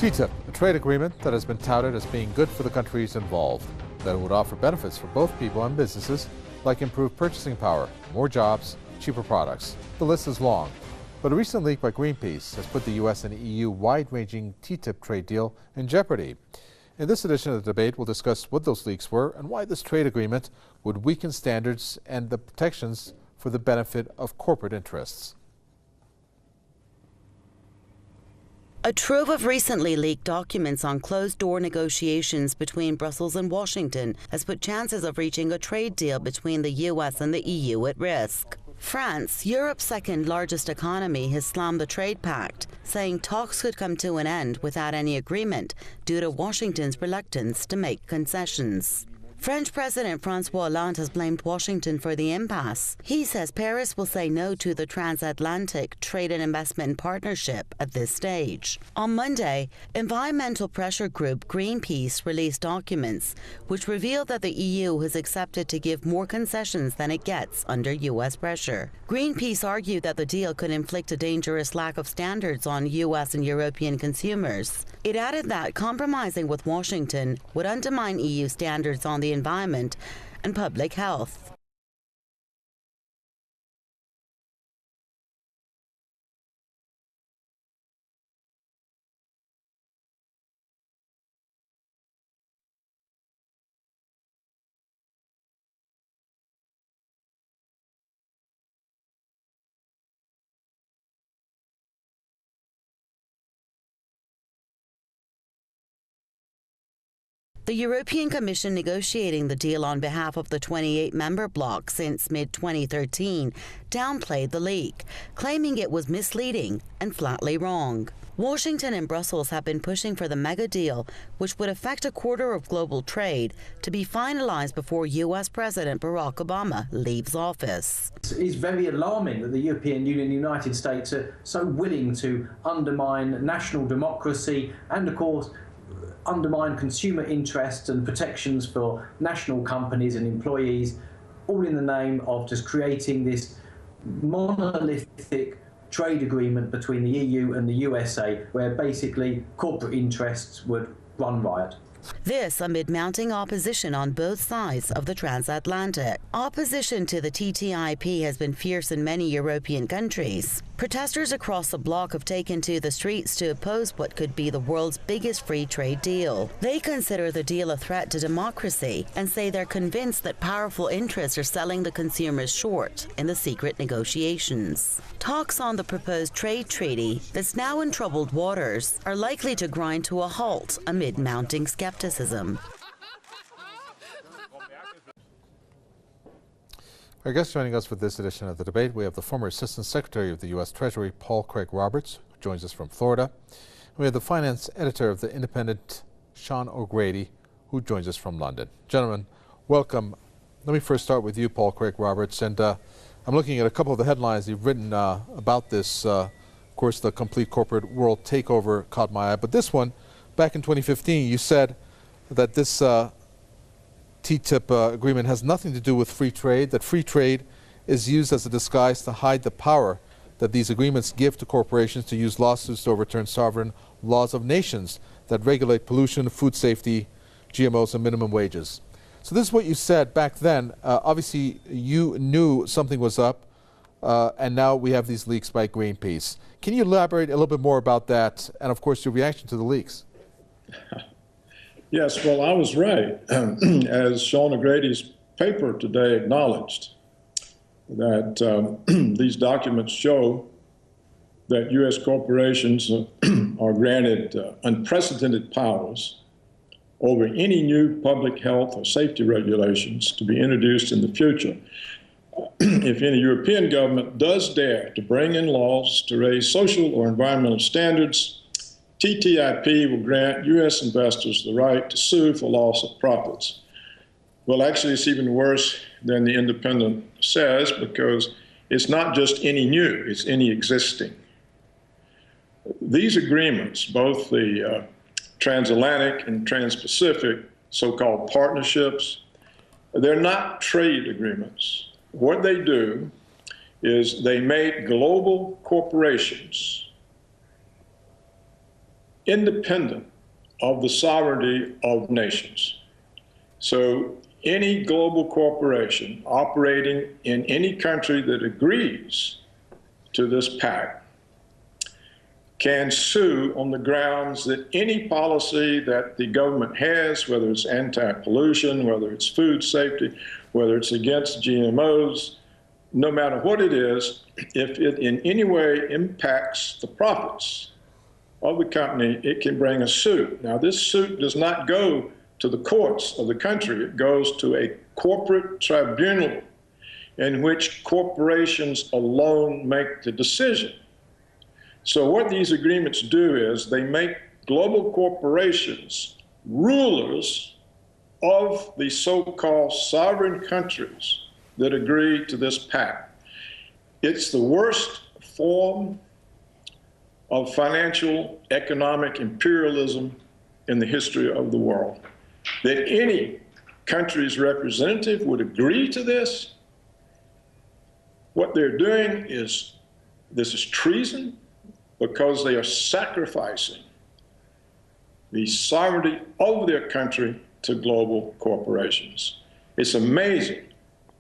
TTIP, a trade agreement that has been touted as being good for the countries involved, that would offer benefits for both people and businesses, like improved purchasing power, more jobs, cheaper products. The list is long, but a recent leak by Greenpeace has put the U.S. and EU wide-ranging TTIP trade deal in jeopardy. In this edition of the debate, we'll discuss what those leaks were and why this trade agreement would weaken standards and the protections for the benefit of corporate interests. A trove of recently leaked documents on closed-door negotiations between Brussels and Washington has put chances of reaching a trade deal between the U.S. and the EU at risk. France, Europe's second-largest economy, has slammed the trade pact, saying talks could come to an end without any agreement due to Washington's reluctance to make concessions. French President François Hollande has blamed Washington for the impasse. He says Paris will say no to the transatlantic trade and investment partnership at this stage. On Monday, environmental pressure group Greenpeace released documents which revealed that the EU has accepted to give more concessions than it gets under U.S. pressure. Greenpeace argued that the deal could inflict a dangerous lack of standards on U.S. and European consumers. It added that compromising with Washington would undermine EU standards on the environment and public health. The European Commission, negotiating the deal on behalf of the 28-member bloc since mid-2013, downplayed the leak, claiming it was misleading and flatly wrong. Washington and Brussels have been pushing for the mega deal, which would affect a quarter of global trade, to be finalized before U.S. President Barack Obama leaves office. It's very alarming that the European Union and the United States are so willing to undermine national democracy and, of course, undermine consumer interests and protections for national companies and employees, all in the name of just creating this monolithic trade agreement between the EU and the USA, where basically corporate interests would run riot. This amid mounting opposition on both sides of the transatlantic. Opposition to the TTIP has been fierce in many European countries. Protesters across the bloc have taken to the streets to oppose what could be the world's biggest free trade deal. They consider the deal a threat to democracy and say they're convinced that powerful interests are selling the consumers short in the secret negotiations. Talks on the proposed trade treaty that's now in troubled waters are likely to grind to a halt amid mounting skepticism. Our guest joining us for this edition of the debate, we have the former Assistant Secretary of the U.S. Treasury, Paul Craig Roberts, who joins us from Florida. We have the Finance Editor of The Independent, Sean O'Grady, who joins us from London. Gentlemen, welcome. Let me first start with you, Paul Craig Roberts. And I'm looking at a couple of the headlines you've written about this. Of course, the complete corporate world takeover caught my eye. But this one, back in 2015, you said that this TTIP agreement has nothing to do with free trade, that free trade is used as a disguise to hide the power that these agreements give to corporations to use lawsuits to overturn sovereign laws of nations that regulate pollution, food safety, GMOs, and minimum wages. So this is what you said back then. Obviously, you knew something was up, and now we have these leaks by Greenpeace. Can you elaborate a little bit more about that, and of course, your reaction to the leaks? Yes, well, I was right. As Sean O'Grady's paper today acknowledged, that these documents show that U.S. corporations are granted unprecedented powers over any new public health or safety regulations to be introduced in the future. If any European government does dare to bring in laws to raise social or environmental standards, TTIP will grant U.S. investors the right to sue for loss of profits. Well, actually, it's even worse than the Independent says, because it's not just any new, it's any existing. These agreements, both the transatlantic and trans-Pacific so-called partnerships, they're not trade agreements. What they do is they make global corporations independent of the sovereignty of nations. So any global corporation operating in any country that agrees to this pact can sue on the grounds that any policy that the government has, whether it's anti-pollution, whether it's food safety, whether it's against GMOs, no matter what it is, if it in any way impacts the profits of the company, it can bring a suit. Now, this suit does not go to the courts of the country. It goes to a corporate tribunal in which corporations alone make the decision. So what these agreements do is they make global corporations rulers of the so-called sovereign countries that agree to this pact. It's the worst form of financial economic imperialism in the history of the world. That any country's representative would agree to this, what they're doing is, this is treason, because they are sacrificing the sovereignty of their country to global corporations. It's amazing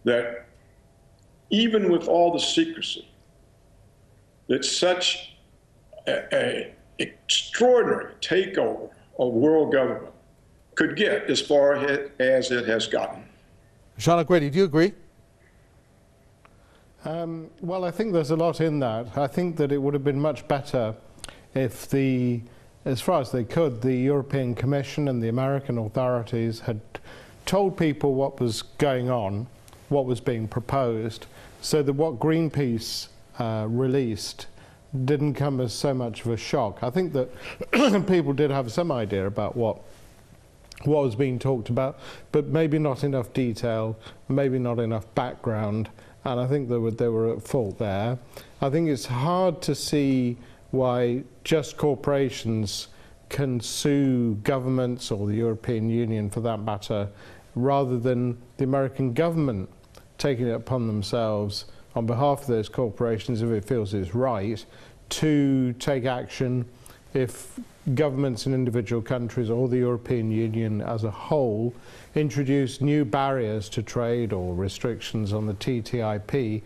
that even with all the secrecy, that such an extraordinary takeover of world government could get as far as it has gotten. Sean O'Grady, do you agree? Well, I think there's a lot in that. I think that it would have been much better if as far as they could, the European Commission and the American authorities had told people what was going on, what was being proposed, so that what Greenpeace released didn't come as so much of a shock. I think that people did have some idea about what was being talked about, but maybe not enough detail, maybe not enough background. And I think they were at fault there. I think it's hard to see why just corporations can sue governments or the European Union for that matter, rather than the American government taking it upon themselves on behalf of those corporations, if it feels it's right, to take action if governments in individual countries or the European Union as a whole introduce new barriers to trade or restrictions on the TTIP,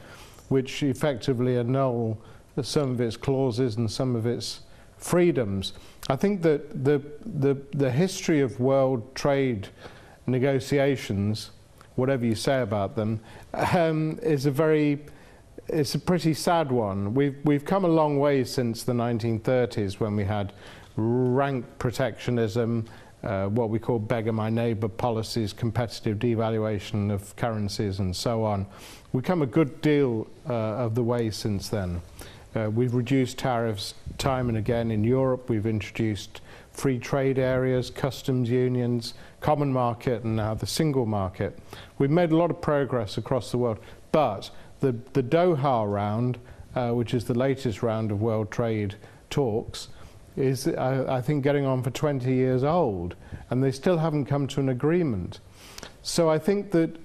which effectively annul some of its clauses and some of its freedoms. I think that the history of world trade negotiations, whatever you say about them, it's a pretty sad one. We've come a long way since the 1930s, when we had rank protectionism, what we call beggar my neighbour policies, competitive devaluation of currencies and so on. We've come a good deal of the way since then. We've reduced tariffs time and again in Europe. We've introduced free trade areas, customs unions, common market, and now the single market. We've made a lot of progress across the world, but the Doha round, which is the latest round of world trade talks, is, I think, getting on for 20 years old, and they still haven't come to an agreement. So I think that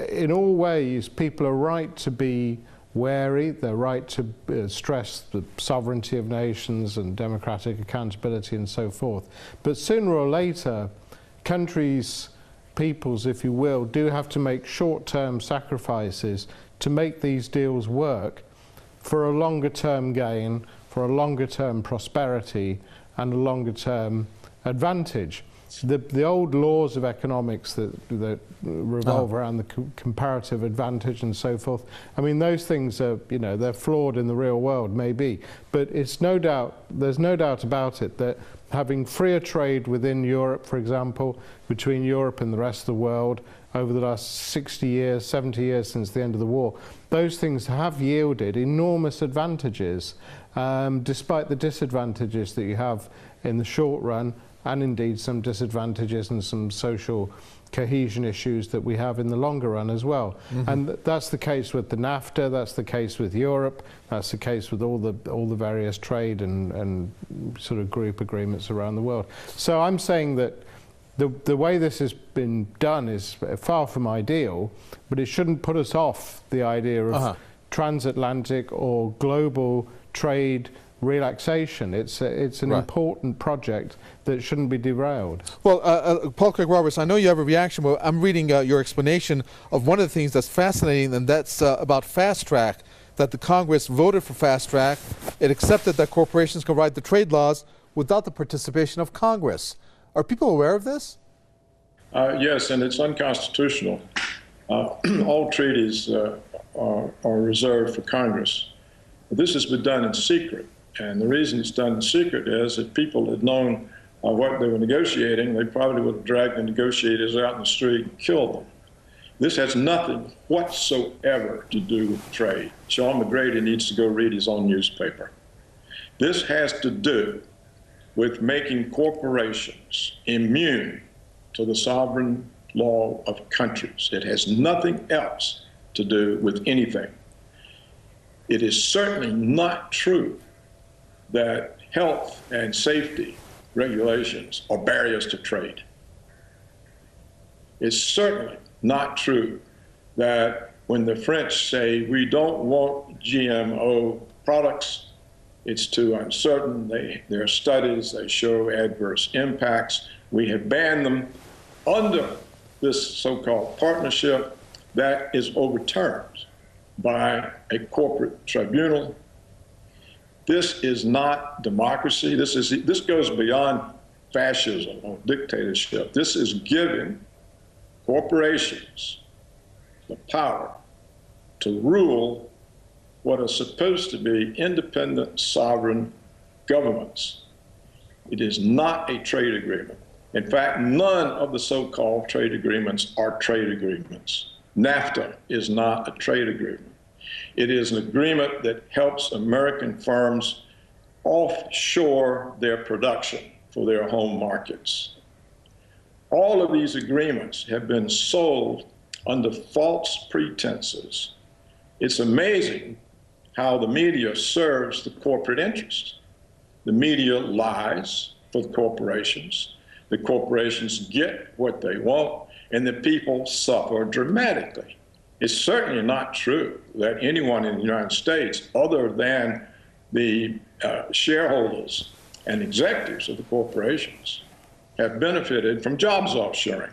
in all ways, people are right to be wary, they're right to stress the sovereignty of nations and democratic accountability and so forth. But sooner or later, countries, peoples, if you will, do have to make short-term sacrifices to make these deals work for a longer-term gain, for a longer-term prosperity and a longer-term advantage. The old laws of economics that revolve around the comparative advantage and so forth, I mean, those things are, you know, they're flawed in the real world, maybe, but it's no doubt, there's no doubt about it that having freer trade within Europe, for example, between Europe and the rest of the world over the last 60 years, 70 years since the end of the war, those things have yielded enormous advantages, despite the disadvantages that you have in the short run, and indeed some disadvantages and some social cohesion issues that we have in the longer run as well. Mm-hmm. And that's the case with the NAFTA, that's the case with Europe, that's the case with all the various trade and sort of group agreements around the world. So I'm saying that the way this has been done is far from ideal, but it shouldn't put us off the idea of transatlantic or global trade relaxation. It's an important project that shouldn't be derailed. Well, Paul Craig Roberts, I know you have a reaction, but I'm reading your explanation of one of the things that's fascinating, and that's about fast track, that the Congress voted for fast track. It accepted that corporations can write the trade laws without the participation of Congress. Are people aware of this? Yes, and it's unconstitutional. All treaties are reserved for Congress. This has been done in secret. And the reason it's done in secret is if people had known what they were negotiating, they probably would have dragged the negotiators out in the street and killed them. This has nothing whatsoever to do with trade. Sean McGrady needs to go read his own newspaper. This has to do with making corporations immune to the sovereign law of countries. It has nothing else to do with anything. It is certainly not true that health and safety regulations are barriers to trade. It's certainly not true that when the French say we don't want GMO products, it's too uncertain. There are studies, they show adverse impacts. We have banned them under this so-called partnership that is overturned by a corporate tribunal. This is not democracy. This goes beyond fascism or dictatorship. This is giving corporations the power to rule what are supposed to be independent, sovereign governments. It is not a trade agreement. In fact, none of the so-called trade agreements are trade agreements. NAFTA is not a trade agreement. It is an agreement that helps American firms offshore their production for their home markets. All of these agreements have been sold under false pretenses. It's amazing how the media serves the corporate interest. The media lies for the corporations. The corporations get what they want, and the people suffer dramatically. It's certainly not true that anyone in the United States, other than the shareholders and executives of the corporations, have benefited from jobs offshoring.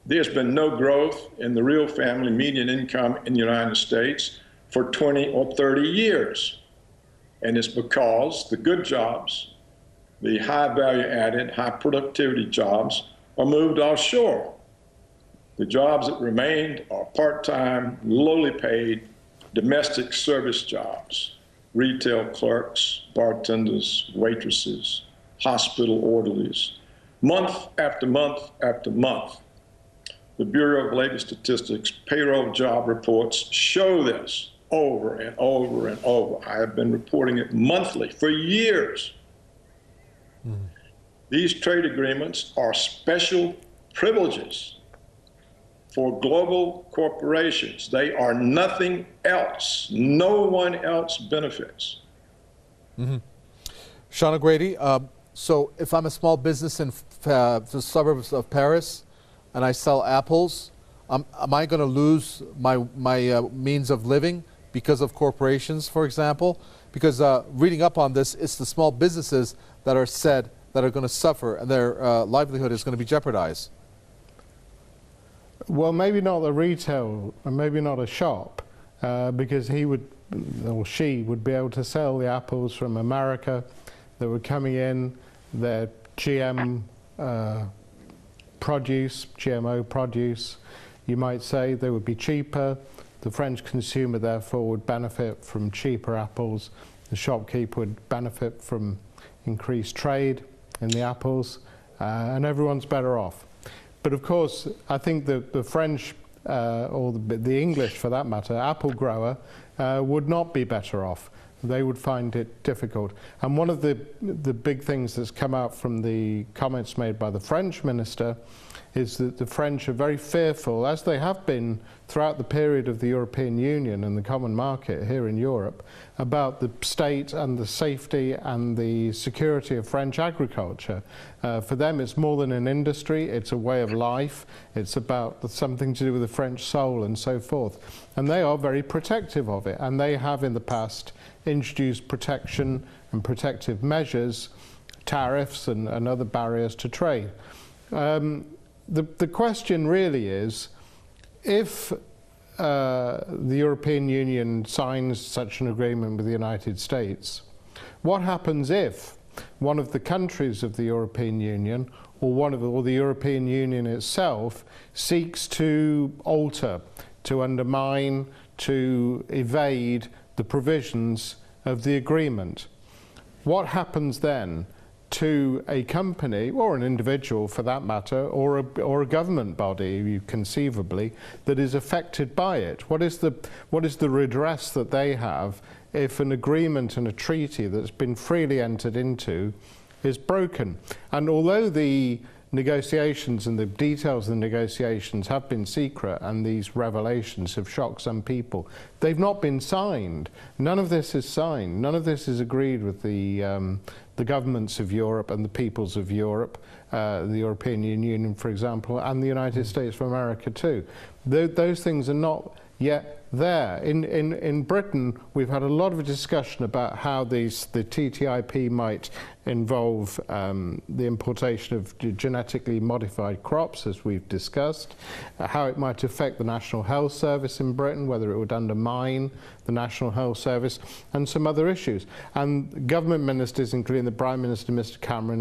There's been no growth in the real family median income in the United States for 20 or 30 years. And it's because the good jobs, the high value added, high productivity jobs are moved offshore. The jobs that remained are part-time, lowly paid, domestic service jobs, retail clerks, bartenders, waitresses, hospital orderlies. Month after month after month, the Bureau of Labor Statistics payroll job reports show this over and over and over. I have been reporting it monthly for years. These trade agreements are special privileges for global corporations. They are nothing else. No one else benefits. Sean O'Grady, so if I'm a small business in the suburbs of Paris and I sell apples, am I going to lose my means of living because of corporations, for example? Because reading up on this, it's the small businesses that are said that are going to suffer, and their livelihood is going to be jeopardized. Well, maybe not the retail, and maybe not a shop, because he would, or she would be able to sell the apples from America that were coming in, their GMO produce, you might say. They would be cheaper. The French consumer, therefore, would benefit from cheaper apples. The shopkeeper would benefit from increased trade in the apples, and everyone's better off. But of course, I think the French, or the English for that matter, apple grower would not be better off. They would find it difficult. And one of the big things that's come out from the comments made by the French minister is that the French are very fearful, as they have been throughout the period of the European Union and the common market here in Europe, about the state and the safety and the security of French agriculture. For them, it's more than an industry, it's a way of life, it's about something to do with the French soul and so forth. And they are very protective of it, and they have in the past introduced protection and protective measures, tariffs and other barriers to trade. The question really is, if the European Union signs such an agreement with the United States, what happens if one of the countries of the European Union or the European Union itself seeks to alter, to undermine, to evade the provisions of the agreement? What happens then to a company, or an individual for that matter, or a government body, conceivably, that is affected by it? What is the redress that they have if an agreement and a treaty that's been freely entered into is broken? And although the negotiations and the details of the negotiations have been secret, and these revelations have shocked some people, they've not been signed. None of this is signed. None of this is agreed with the governments of Europe and the peoples of Europe, the European Union, for example, and the United States of America too. Those things are not yet there. In Britain, we've had a lot of discussion about how the TTIP might involve the importation of genetically modified crops, as we've discussed, how it might affect the National Health Service in Britain, whether it would undermine the National Health Service, and some other issues. And government ministers, including the Prime Minister, Mr. Cameron,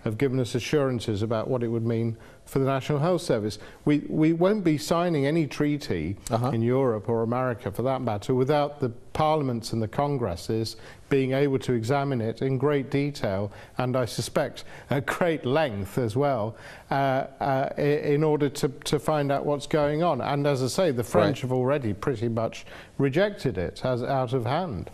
have given us assurances about what it would mean for the National Health Service. We won't be signing any treaty in Europe or America, for that matter, without the parliaments and the congresses being able to examine it in great detail, and I suspect at great length as well, in order to find out what's going on. And as I say, the French have already pretty much rejected it as out of hand.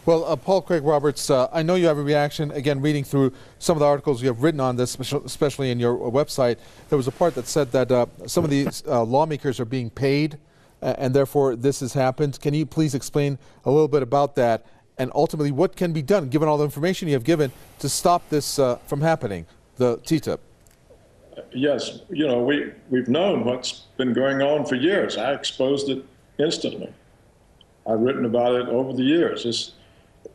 Well, Paul Craig Roberts, I know you have a reaction. Again, reading through some of the articles you have written on this, especially in your website, there was a part that said that some of these lawmakers are being paid, and therefore this has happened. Can you please explain a little bit about that, and ultimately what can be done, given all the information you have given, to stop this from happening, the TTIP? Yes, you know, we've known what's been going on for years. I exposed it instantly. I've written about it over the years.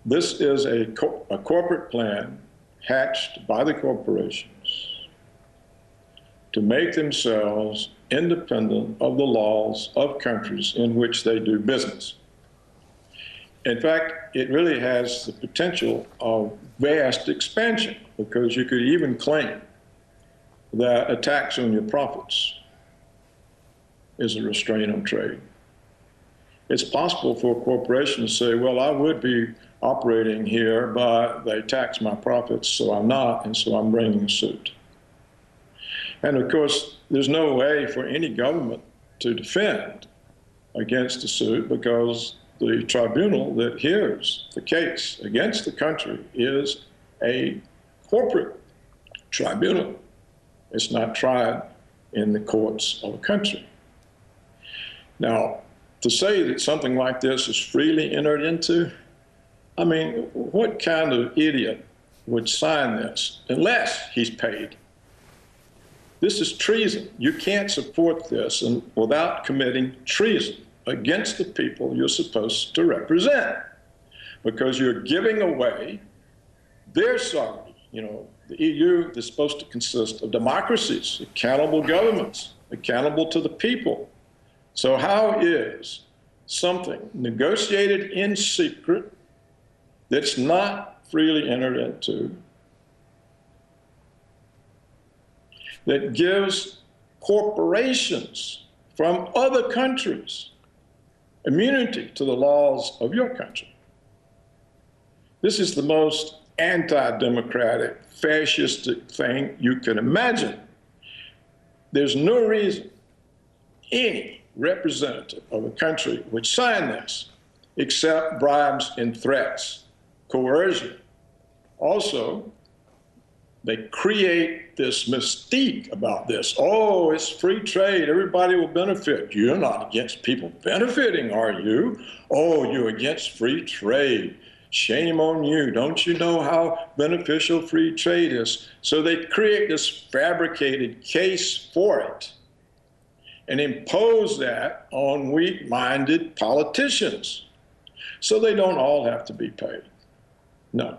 This is a corporate plan hatched by the corporations to make themselves independent of the laws of countries in which they do business. In fact, it really has the potential of vast expansion, because you could even claim that a tax on your profits is a restraint on trade. It's possible for a corporation to say, well, I would be operating here, but they tax my profits, so I'm not, and so I'm bringing a suit. And of course, there's no way for any government to defend against a suit, because the tribunal that hears the case against the country is a corporate tribunal. It's not tried in the courts of a country. Now, to say that something like this is freely entered into, I mean, what kind of idiot would sign this unless he's paid? This is treason. You can't support this without committing treason against the people you're supposed to represent, because you're giving away their sovereignty. You know, the EU is supposed to consist of democracies, accountable governments, accountable to the people. So how is something negotiated in secret that's not freely entered into, that gives corporations from other countries immunity to the laws of your country? This is the most anti-democratic, fascistic thing you can imagine. There's no reason any representative of a country would sign this except bribes and threats, coercion. Also, they create this mystique about this. Oh, it's free trade. Everybody will benefit. You're not against people benefiting, are you? Oh, you're against free trade. Shame on you. Don't you know how beneficial free trade is? So they create this fabricated case for it and impose that on weak-minded politicians. So they don't all have to be paid. No.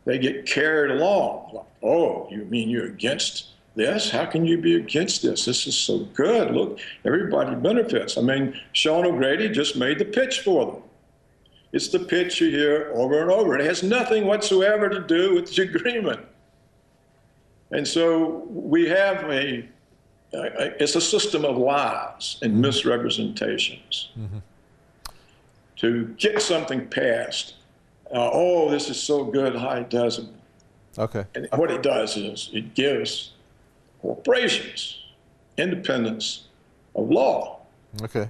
They get carried along. Like, oh, you mean you're against this? How can you be against this? This is so good. Look, everybody benefits. I mean, Sean O'Grady just made the pitch for them. It's the pitch you hear over and over. It has nothing whatsoever to do with the agreement. And so we have it's a system of lies and misrepresentations to get something passed. Oh, this is so good, how it does it. Okay. And what it does is it gives corporations independence of law. Okay.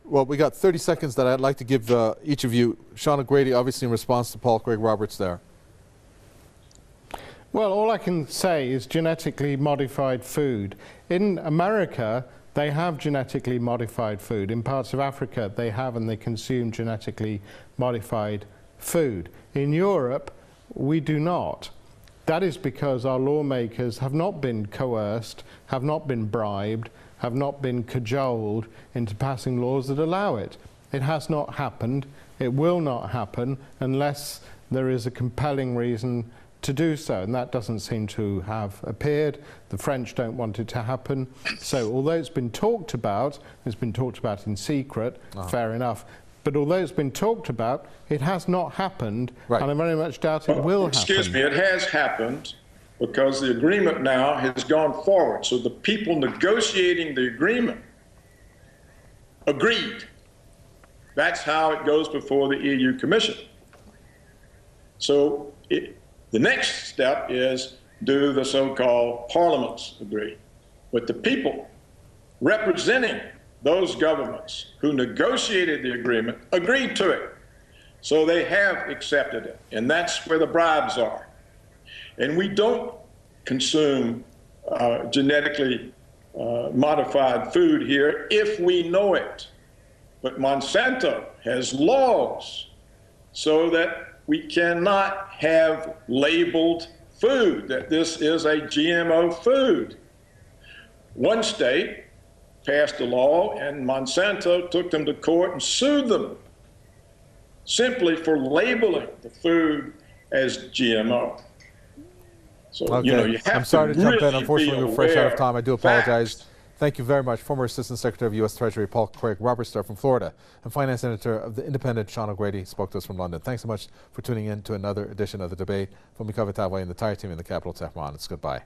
Well, we got 30 seconds that I'd like to give each of you. Sean O'Grady, obviously in response to Paul Craig Roberts there. Well, all I can say is genetically modified food. In America, they have genetically modified food. In parts of Africa, they have and they consume genetically modified food. In Europe, we do not. That is because our lawmakers have not been coerced, have not been bribed, have not been cajoled into passing laws that allow it. It has not happened. It will not happen unless there is a compelling reason to do so, and that doesn't seem to have appeared. The French don't want it to happen. So although it's been talked about in secret, fair enough, but although it's been talked about, it has not happened, and I very much doubt it will happen. Excuse me, it has happened because the agreement now has gone forward. So the people negotiating the agreement agreed. That's how it goes before the EU Commission. So the next step is, do the so-called parliaments agree? But the people representing those governments who negotiated the agreement agreed to it. So they have accepted it, and that's where the bribes are. And we don't consume genetically modified food here if we know it. But Monsanto has laws so that we cannot have labeled food, that this is a GMO food. One state passed a law and Monsanto took them to court and sued them simply for labeling the food as GMO. So, Okay. you know, you have I'm sorry to jump in. Unfortunately, we're fresh out of time. I do apologize. Facts. Thank you very much. Former Assistant Secretary of U.S. Treasury Paul Craig Roberts from Florida and Finance Editor of The Independent Sean O'Grady spoke to us from London. Thanks so much for tuning in to another edition of The Debate. From Mikava Tawai and the entire team in the capital, Tehran. It's goodbye.